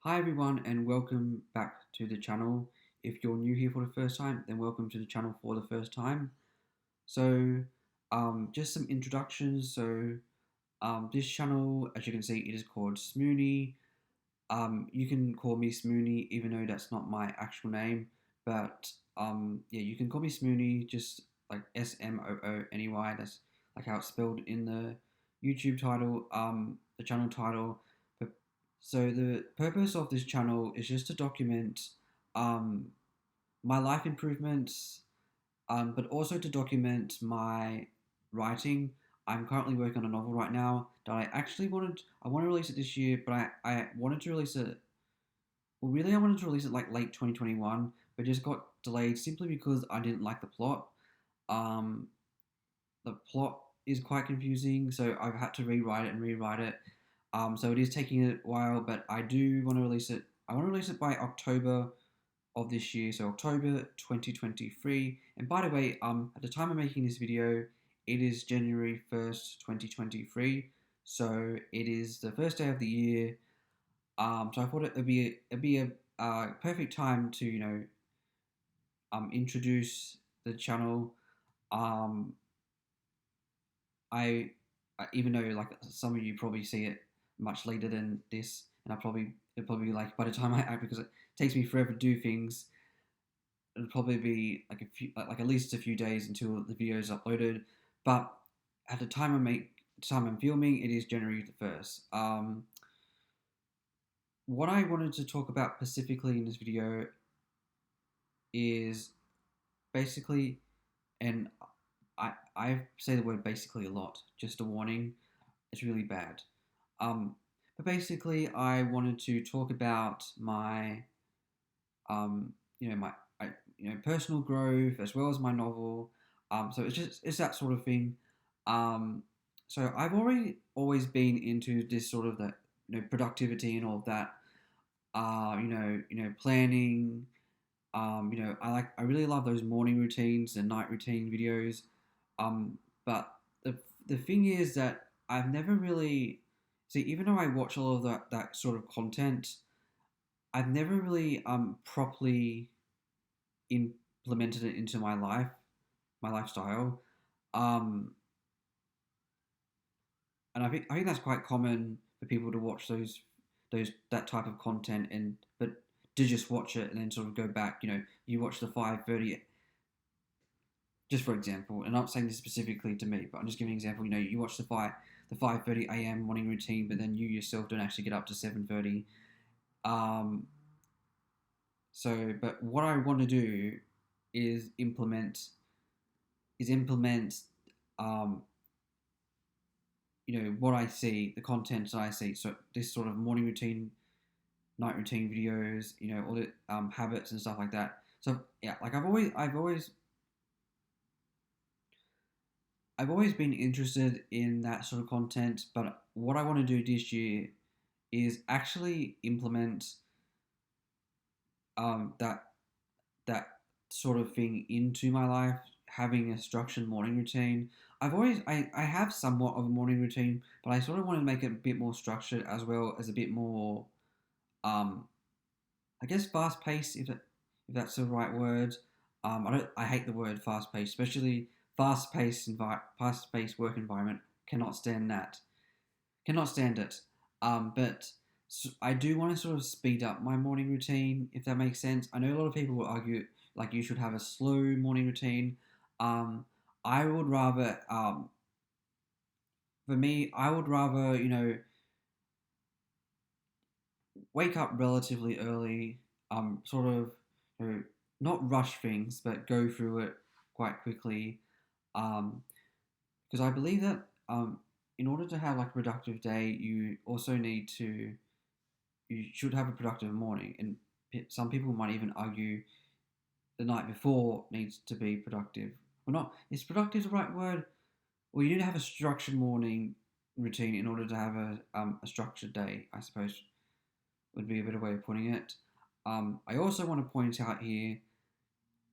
Hi everyone and welcome back to the channel. If you're new here for the first time, then welcome to the channel for the first time. Just some introductions. This channel, as you can see, it is called Smoony. You can call me Smoony, even though that's not my actual name. Yeah, you can call me Smoony, just like Smooney. That's like how it's spelled in the YouTube title, the channel title. But so the purpose of this channel is just to document um, my life improvements, but also to document my writing. I'm currently working on a novel right now that I want to release it this year, but I wanted to release it. Well, really, I wanted to release it like late 2021, but just got delayed simply because I didn't like the plot. Um, the plot is quite confusing, so I've had to rewrite it and rewrite it. So it is taking a while, but I do want to release it. I want to release it by October of this year, so October 2023. And by the way, at the time of making this video, it is January 1st, 2023. So it is the first day of the year. So I thought it'd be a perfect time to introduce the channel. Um, I even though like some of you probably see it much later than this, and it'll probably be like by the time I act, because it takes me forever to do things, it'll probably be like like at least a few days until the video is uploaded. But at the time I'm filming, it is January 1st. What I wanted to talk about specifically in this video is basically, and I say the word basically a lot. Just a warning, it's really bad. Um, but basically, I wanted to talk about my um, you know my I, personal growth as well as my novel. So it's that sort of thing. Um, so I've already always been into this sort of that productivity and all of that. Planning. I really love those morning routines and night routine videos. But the thing is that I've never really see, even though I watch all of that sort of content, I've never really properly implemented it into my life, my lifestyle. Um, and I think that's quite common for people to watch those that type of content, and but to just watch it and then sort of go back. You watch the 5:30, just for example, and I'm not saying this specifically to me, but I'm just giving an example. You watch the 5:30 a.m. morning routine, but then you yourself don't actually get up to 7:30. Um, but what I want to do is implement um, what I see, the content that I see. So this sort of morning routine, night routine videos, all the habits and stuff like that. So yeah, like I've always been interested in that sort of content, but what I want to do this year is actually implement that sort of thing into my life, having a structured morning routine. I have somewhat of a morning routine, but I sort of want to make it a bit more structured as well as a bit more, um, I guess, fast paced, if that's the right word. I hate the word fast paced, especially fast paced work environment. Cannot stand that. Cannot stand it. But I do want to sort of speed up my morning routine, if that makes sense. I know a lot of people will argue like you should have a slow morning routine. Um, I would rather, for me, I would rather, wake up relatively early, sort of, not rush things, but go through it quite quickly. Um, because I believe that, in order to have like a productive day, you should have a productive morning. And some people might even argue the night before needs to be productive. Well, not is productive the right word? Well, you need to have a structured morning routine in order to have a structured day, I suppose would be a better way of putting it. I also want to point out here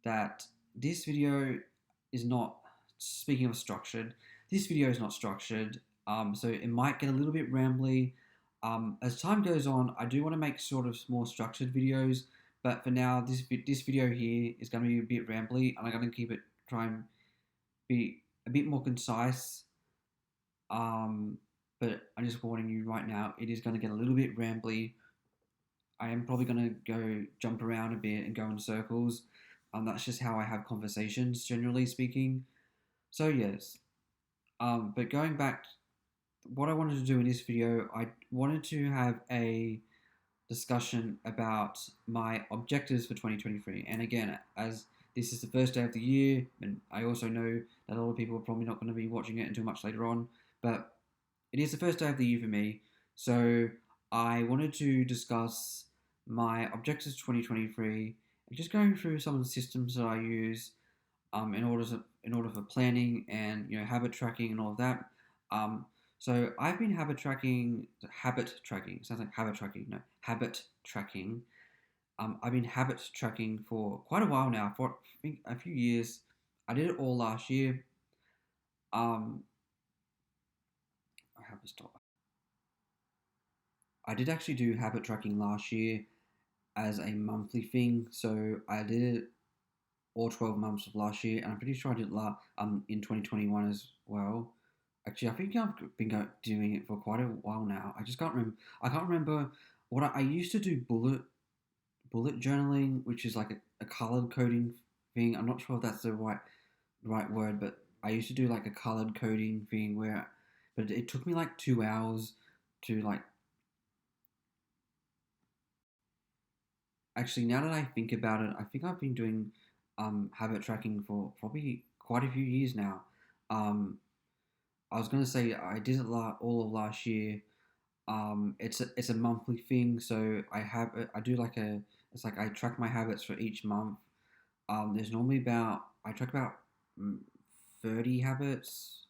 that this video is not, speaking of structured, this video is not structured. So it might get a little bit rambly. As time goes on, I do want to make sort of more structured videos, but for now, this video here is going to be a bit rambly, and I'm going to keep it try and be a bit more concise. Um, but I'm just warning you right now, it is going to get a little bit rambly. I am probably going to go jump around a bit and go in circles. That's just how I have conversations, generally speaking. So yes. But going back, what I wanted to do in this video, I wanted to have a discussion about my objectives for 2023. And again, as this is the first day of the year, and I also know that a lot of people are probably not going to be watching it until much later on, but it is the first day of the year for me. So I wanted to discuss my objectives for 2023 and just going through some of the systems that I use in order for planning and habit tracking and all of that. Um, so I've been habit tracking. Sounds like habit tracking. No, habit tracking. I've been habit tracking for quite a while now, for I think a few years. I did it all last year. Um, I have to stop. I did actually do habit tracking last year as a monthly thing. So I did it all 12 months of last year, and I'm pretty sure I did it in 2021 as well. Actually, I think I've been doing it for quite a while now. I just can't remember. I can't remember what I used to do. Bullet journaling, which is like a colored coding thing. I'm not sure if that's the right word, but I used to do like a colored coding thing but it took me like 2 hours to like. Actually, now that I think about it, I think I've been doing habit tracking for probably quite a few years now. Um, I was gonna say I did it all of last year. It's a monthly thing, so I do like a it's like I track my habits for each month. There's normally about I track about 30 habits.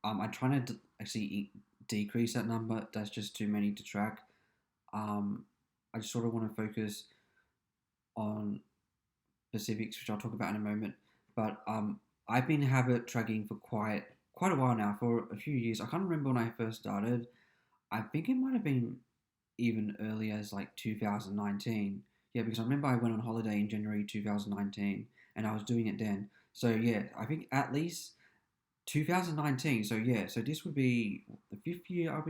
I try to actually decrease that number. That's just too many to track. Um, I just sort of want to focus on specifics, which I'll talk about in a moment. But I've been habit tracking for quite a while now, for a few years. I can't remember when I first started. I think it might have been even earlier as like 2019. Yeah, because I remember I went on holiday in January 2019 and I was doing it then. So yeah, I think at least 2019. So yeah, so this would be the fifth year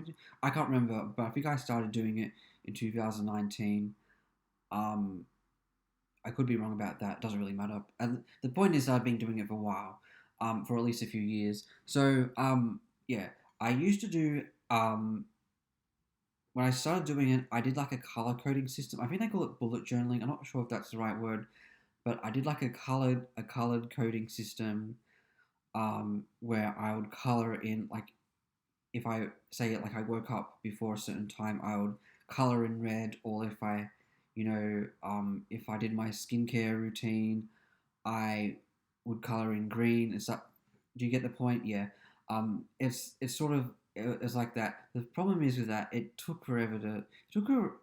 I can't remember, but I think I started doing it in 2019. Um, I could be wrong about that. Doesn't really matter. And the point is, I've been doing it for a while, for at least a few years. So yeah, I used to do when I started doing it, I did like a color coding system. I think they call it bullet journaling. I'm not sure if that's the right word, but I did like a colored coding system, where I would color in like if I say it like I woke up before a certain time, I would color in red, or if I did my skincare routine, I would color in green and stuff. Do you get the point? Yeah. It's sort of it's like that. The problem is with that, it took forever to.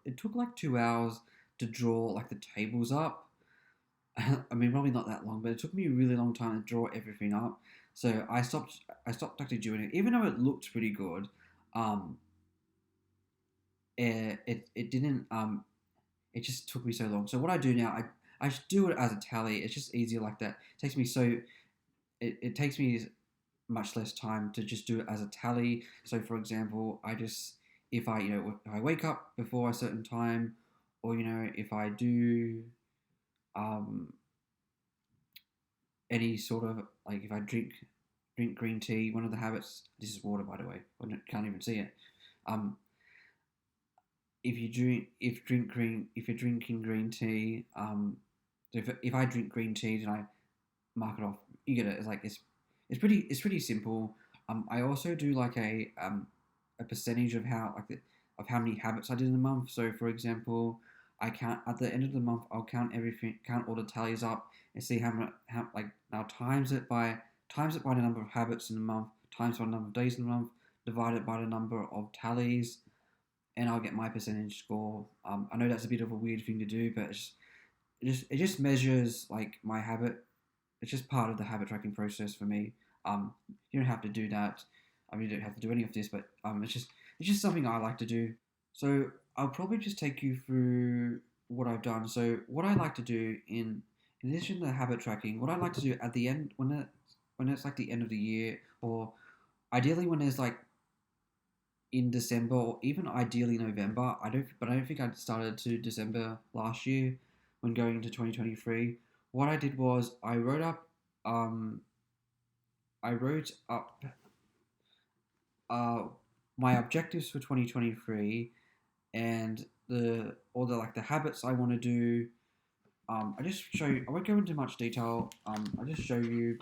It took like 2 hours to draw like the tables up. I mean, probably not that long, but it took me a really long time to draw everything up. So I stopped actually doing it, even though it looked pretty good. Um, it didn't. It just took me so long. So what I do now, I just do it as a tally. It's just easier like that. It takes me much less time to just do it as a tally. So for example, I just if I wake up before a certain time, or if I do um any sort of like if I drink green tea. One of the habits. This is water, by the way. I can't even see it. Um, if you're drinking green tea, so if I drink green tea, then I mark it off. You get it. It's pretty simple. I also do like a percentage of how many habits I did in a month. So for example, I count at the end of the month. I'll count everything, count all the tallies up, and see how like now times it by the number of habits in the month, times by the number of days in the month, divided by the number of tallies, and I'll get my percentage score. I know that's a bit of a weird thing to do, but it just measures like my habit. It's just part of the habit tracking process for me. You don't have to do that. I mean, you don't have to do any of this, but it's just something I like to do. So I'll probably just take you through what I've done. So what I like to do in addition to habit tracking, what I like to do at the end when it's like the end of the year, or ideally when there's like in December or even ideally November. I don't think I started to December last year when going into 2023. What I did was um I wrote up uh my objectives for 2023 and the all the like the habits I want to do. I just show you. I won't go into much detail. I'll just show you.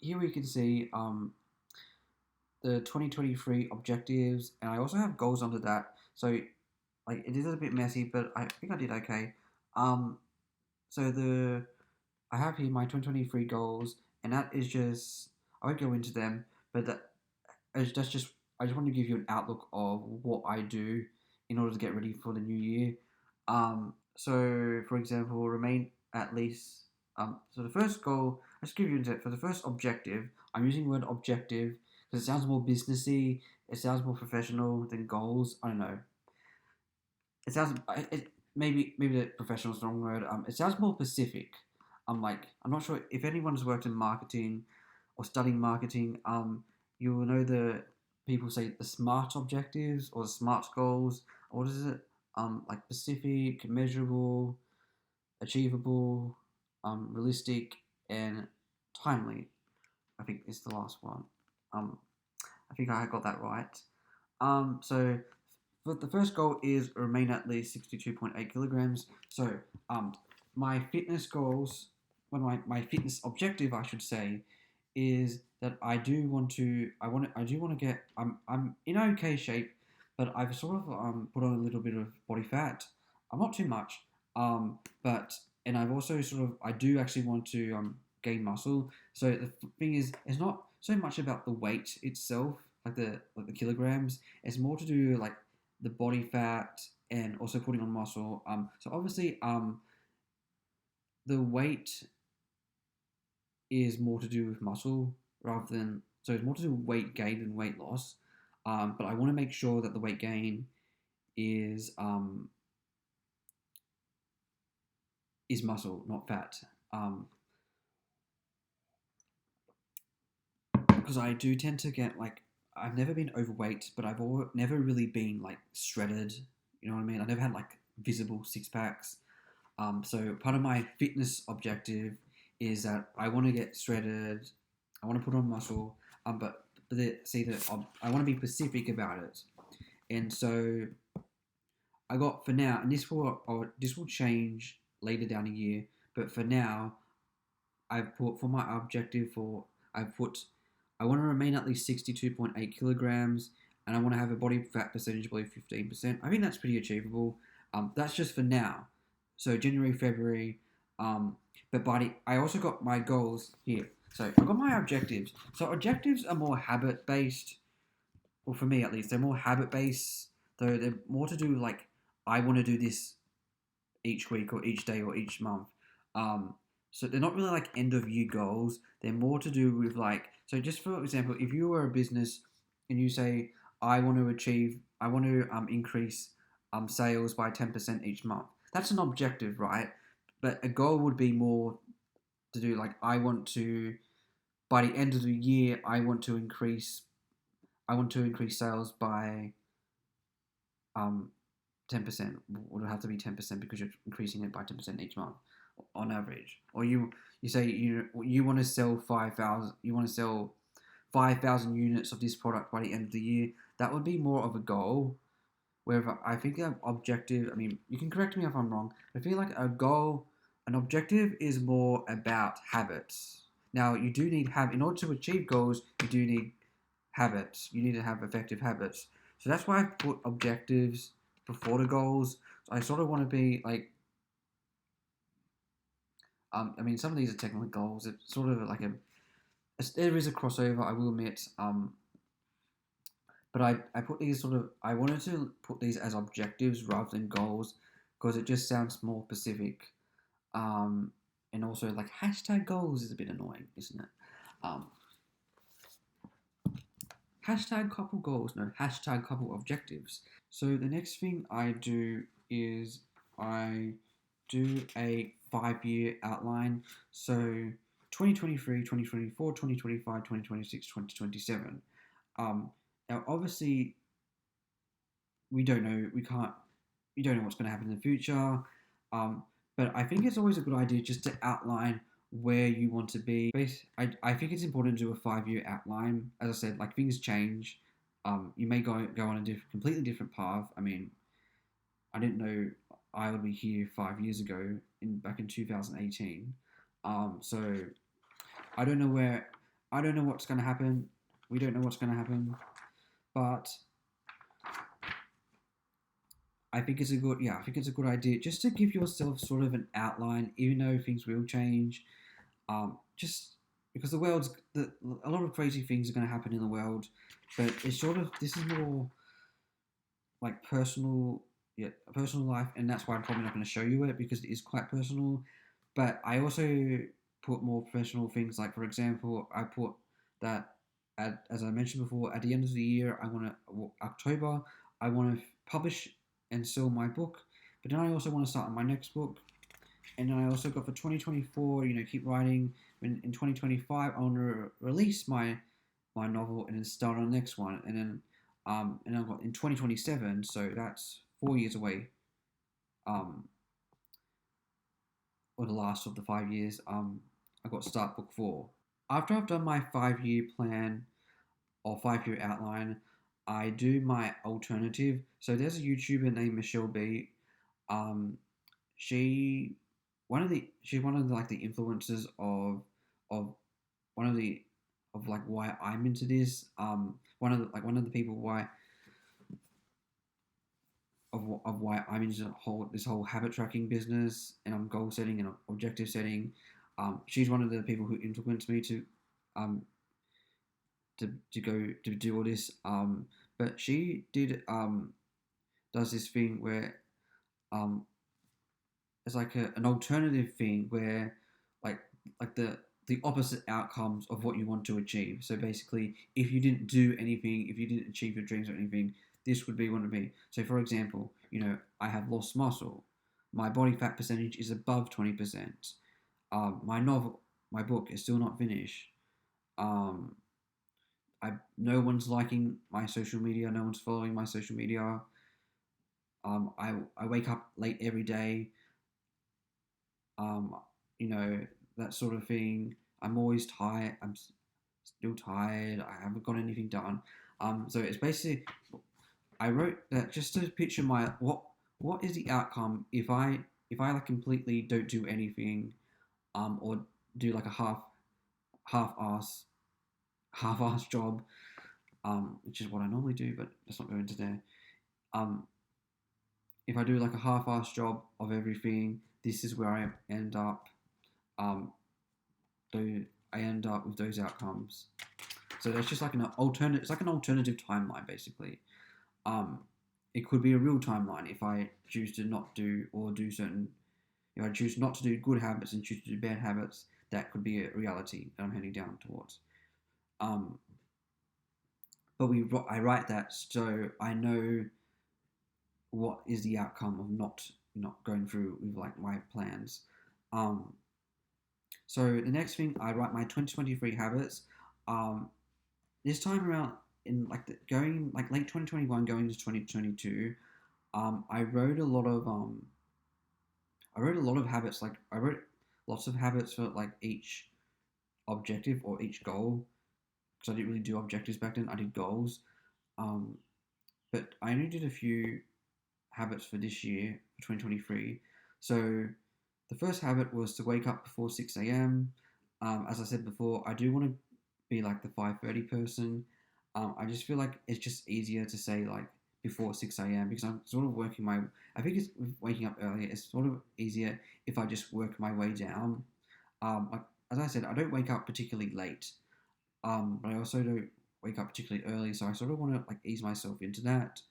Here we can see the 2023 objectives, and I also have goals under that. So like it is a bit messy, but I think I did okay. Um, so the I have here my 2023 goals, and that is just I won't go into them, but that's just I just want to give you an outlook of what I do in order to get ready for the new year. So for example, remain at least. So the first goal, let's give you insight. For the first objective, I'm using the word objective because it sounds more businessy. It sounds more professional than goals. I don't know. It sounds maybe the professional is the wrong word. It sounds more specific. I'm not sure if anyone's worked in marketing or studying marketing. You will know the people say the SMART objectives or the SMART goals. What is it? Like specific, measurable, achievable, realistic, and timely. I think is the last one. Um, I think I got that right. So the first goal is remain at least 62.8 kilograms. So my fitness goals, my fitness objective, I should say, is that I do want to get I'm in okay shape, but I've sort of put on a little bit of body fat. I'm not too much, but and I've also sort of I do actually want to gain muscle. So the thing is, it's not so much about the weight itself, like the kilograms. It's more to do like the body fat and also putting on muscle. So obviously, the weight is more to do with muscle rather than so it's more to do with weight gain than weight loss. But I want to make sure that the weight gain is um, is muscle, not fat. Because I do tend to get like I've never been overweight, but never really been like shredded. You know what I mean? I never had like visible six packs. So part of my fitness objective is that I want to get shredded. I want to put on muscle. See that I want to be specific about it. And so I got for now, and this will change later down the year. But for now, I've put for my objective for I've put I want to remain at least 62.8 kilograms, and I want to have a body fat percentage below 15%. I think that's pretty achievable. That's just for now. So January, February. Um, but I also got my goals here. So I got my objectives. So objectives are more habit based, or for me at least, they're more habit based. Though they're more to do with like I want to do this each week or each day or each month. Um, so they're not really like end of year goals. They're more to do with like so. Just for example, if you were a business and you say I want to increase sales by 10% each month. That's an objective, right? But a goal would be more to do like I want to by the end of the year I want to increase sales by um 10%. Would have to be 10% because you're increasing it by 10% each month on average. Or you say you want to sell 5,000. You want to sell 5,000 units of this product by the end of the year. That would be more of a goal. Wherever I think an objective. I mean, you can correct me if I'm wrong. I feel like an objective is more about habits. Now you do need in order to achieve goals. You do need habits. You need to have effective habits. So that's why I put objectives before the goals. So I sort of want to be like, I mean, some of these are technical goals. It's sort of like there is a crossover, I will admit. But I put these I wanted to put these as objectives rather than goals because it just sounds more specific. And also like hashtag goals is a bit annoying, isn't it? Um, hashtag couple goals, no, hashtag couple objectives. So the next thing I do is I do a 5 year outline. So 2023, 2024, 2025, 2026, 2027. Now obviously we don't know, we don't know what's going to happen in the future. Um, but I think it's always a good idea just to outline where you want to be. I think it's important to do a 5 year outline. As I said, like things change. You may go on a completely different path. I mean, I didn't know I would be here 5 years ago back in 2018. So I don't know where, I don't know what's going to happen. We don't know what's going to happen, but I think it's a good idea just to give yourself sort of an outline, even though things will change. Just because a lot of crazy things are going to happen in the world, but it's sort of this is more like personal, yeah, a personal life, and that's why I'm probably not going to show you it because it is quite personal. But I also put more professional things, like for example, I put that as I mentioned before, at the end of the year, I want to October, I want to publish and sell my book, but then I also want to start on my next book, and then I also got for 2024, keep writing. In 2025, I want to release my novel and then start on the next one, and I've got in 2027, so that's 4 years away, um, or the last of the 5 years. I got start book four. After I've done my 5 year plan or 5 year outline, I do my alternative. So there's a YouTuber named Michelle B. Um, she she's one of the, like the influencers of one of the of like why I'm into this. One of the people of why I'm into this whole habit tracking business, and I'm goal setting and objective setting. She's one of the people who influenced me um to go to do all this. But she does this thing where um it's like an alternative thing where like the opposite outcomes of what you want to achieve. So basically, if you didn't do anything, if you didn't achieve your dreams or anything, this would be what it would be. So for example, I have lost muscle. My body fat percentage is above 20%. My book is still not finished. Um, no one's liking my social media. No one's following my social media. I wake up late every day. Um, that sort of thing. I'm always tired. I'm still tired. I haven't got anything done. So it's basically I wrote that just to picture what is the outcome if I like completely don't do anything, or do like a half ass half ass job, which is what I normally do, but let's not go into there. Um, if I do like a half ass job of everything, this is where I end up. Um, though I end up with those outcomes. So that's just like an alternate. It's like an alternative timeline, basically. Um, it could be a real timeline if I choose to not do or do certain. If I choose not to do good habits and choose to do bad habits, that could be a reality that I'm heading down towards. Um, but I write that so I know what is the outcome of not going through with like my plans. Um, so the next thing I write my 2023 habits. Um, this time around in like going like late 2021 going to 2022, I wrote a lot of habits. Like I wrote lots of habits for like each objective or each goal, because I didn't really do objectives back then. I did goals. um, but I only did a few habits for this year, for 2023. So the first habit was to wake up before 6 a.m. As I said before, I do want to be like the 5:30 person. I just feel like it's just easier to say like before 6 a.m. because I'm sort of working my. I think it's waking up earlier. It's sort of easier if I just work my way down. Like as I said, I don't wake up particularly late. But I also don't wake up particularly early, so I sort of want to like ease myself into that.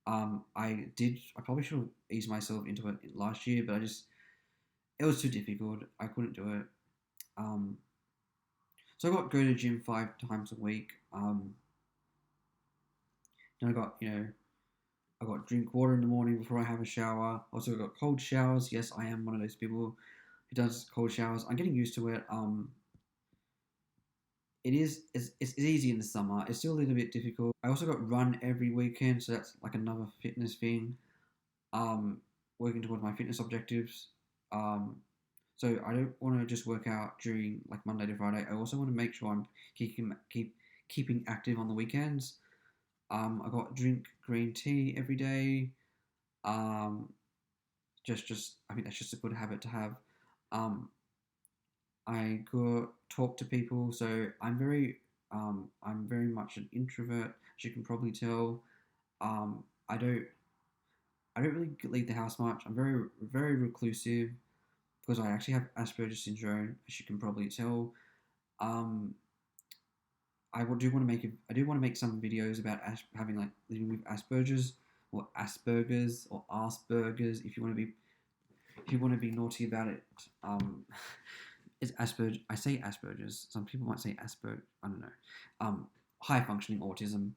I did. I probably should have eased myself into it last year, but it was too difficult. I couldn't do it. Um, so I got go to gym 5 times a week. Then I got I got drink water in the morning before I have a shower. Also got cold showers. Yes, I am one of those people who does cold showers. I'm getting used to it. It's easy in the summer. It's still a little bit difficult. I also got run every weekend, so that's like another fitness thing. Um, Working towards my fitness objectives. Um, so I don't want to just work out during like Monday to Friday. I also want to make sure I'm keeping active on the weekends. I got drink green tea every day. Um, just I think that's just a good habit to have. Um, I go talk to people, so I'm very much an introvert, as you can probably tell. Um, I don't I don't really leave the house much. I'm very reclusive because I actually have Asperger's syndrome, as you can probably tell. Um, I do want to make some videos about having like living with Asperger's or Asperger's if you want to be naughty about it. It's Asperger. I say Asperger's. Some people might say Asperger. I don't know. High functioning autism.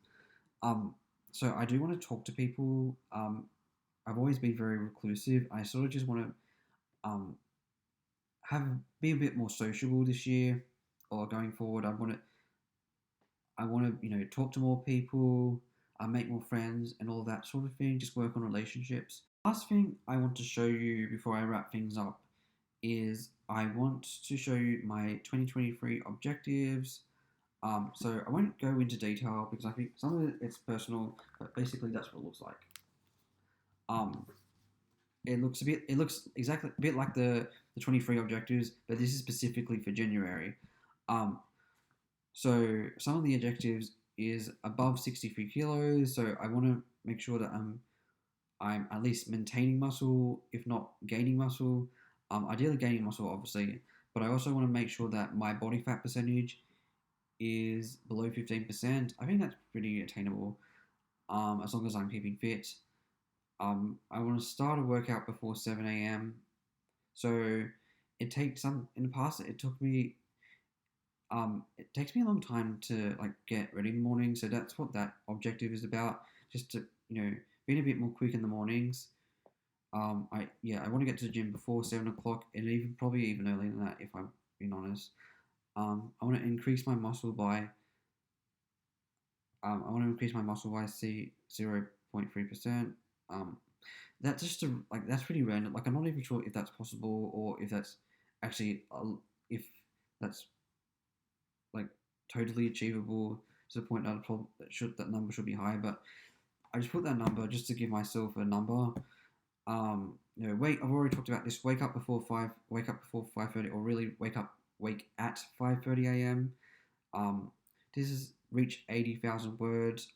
Um, so I do want to talk to people. I've always been very reclusive. I sort of just want to have be a bit more sociable this year or going forward. I want to talk to more people, make more friends, and all that sort of thing. Just work on relationships. Last thing I want to show you before I wrap things up is I want to show you my 2023 objectives. So I won't go into detail because I think some of it's personal, but basically that's what it looks like. Um, it looks exactly a bit like the 23 objectives, but this is specifically for January. Um, so some of the objectives is above 63 kilos. So I want to make sure that I'm at least maintaining muscle, if not gaining muscle. Ideally gaining muscle, obviously, but I also want to make sure that my body fat percentage is below 15%. I think that's pretty attainable, as long as I'm keeping fit. I want to start a workout before 7 a.m. So it takes some in the past. It takes me a long time to like get ready in the morning. So that's what that objective is about. Just to being a bit more quick in the mornings. I want to get to the gym before 7 o'clock, and even probably even earlier than that if I'm being honest. I want to increase my muscle by I want to increase my muscle by 0.3%. Um, that's just that's pretty random. Like I'm not even sure if that's possible or if that's actually if that's like totally achievable to the point that number should be high. But I just put that number just to give myself a number. Wait. I've already talked about this. Wake up before 5:30, or really wake at 5:30 a.m. This is reach 80,000 words.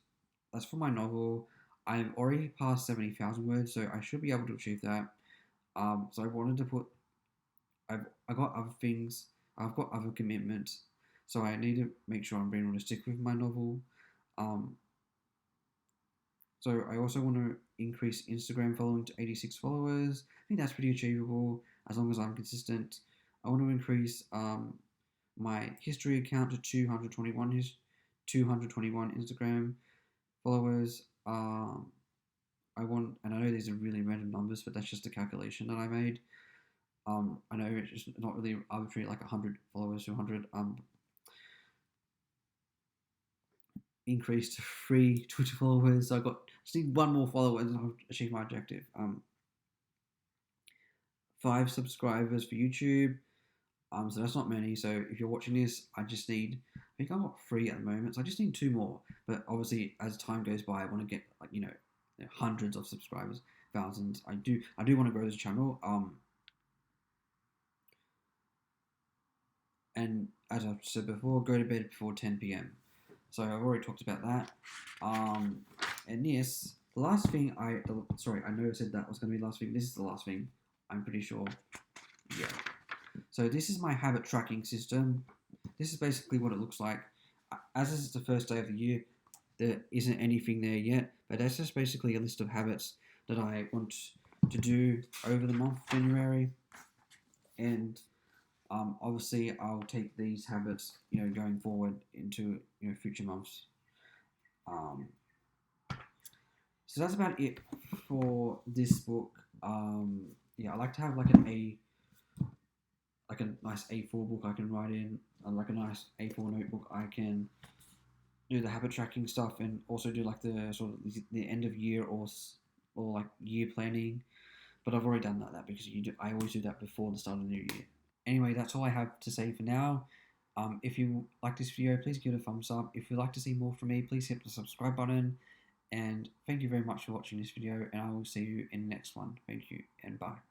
That's for my novel. I've already passed 70,000 words, so I should be able to achieve that. So I wanted to put. I got other things. I've got other commitments, so I need to make sure I'm being realistic with my novel. Um, so I also want to increase Instagram following to 86 followers. I think that's pretty achievable as long as I'm consistent. I want to increase my history account to 221 Instagram followers. And I know these are really random numbers, but that's just a calculation that I made. I know it's just not really arbitrary, like 100 followers to 100. Increased to 3 Twitter followers. So I just need one more follower and I'll achieve my objective. 5 subscribers for YouTube. So that's not many. So if you're watching this, I think I'm at 3 at the moment. So I just need 2 more. But obviously, as time goes by, I want to get hundreds of subscribers, thousands. I do want to grow this channel. And as I've said before, go to bed before 10 p.m. So I've already talked about that. And yes, the last thing sorry, I know I said that was going to be the last thing. This is the last thing. I'm pretty sure. Yeah. So this is my habit tracking system. This is basically what it looks like. As this is the first day of the year, there isn't anything there yet, but that's just basically a list of habits that I want to do over the month of January. And obviously, I'll take these habits, going forward into future months. Um, So that's about it for this book. Yeah, I like to have like a nice A4 book I can write in, like a nice A4 notebook I can do the habit tracking stuff, and also do like the sort of the end of year or like year planning. But I've already done that because I always do that before the start of the new year. Anyway, that's all I have to say for now. If you like this video, please give it a thumbs up. If you'd like to see more from me, please hit the subscribe button. And thank you very much for watching this video, and I will see you in the next one. Thank you, and bye.